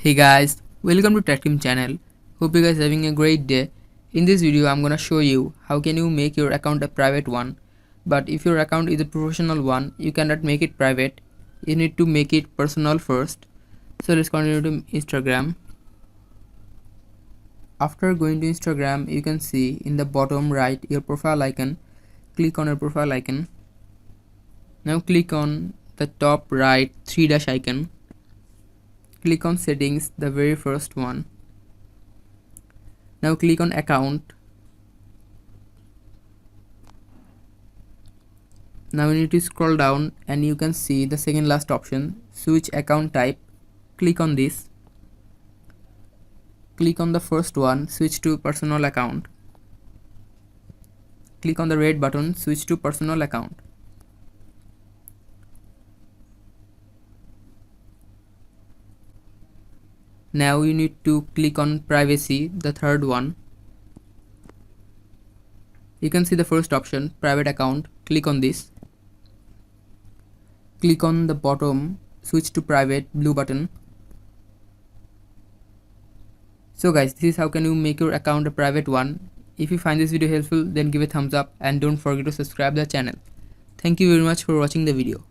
Hey guys, welcome to Tech Team channel. Hope you guys are having a great day. In this video, I'm gonna show you how can you make your account a private one. But if your account is a professional one, you cannot make it private. You need to make it personal first. So let's continue to Instagram. After going to Instagram, you can see in the bottom right your profile icon. Click on your profile icon. Now click on the top right three dash icon. Click on settings, the very first one. Now click on account. Now you need to scroll down and you can see the second last option, switch account type. Click on this. Click on the first one, switch to personal account. Click on the red button, switch to personal account. Now you need to click on privacy, the third one. You can see the first option, private account. Click on this. Click on the bottom, switch to private, blue button. So guys, this is how can you make your account a private one. If you find this video helpful, then give a thumbs up and don't forget to subscribe the channel. Thank you very much for watching the video.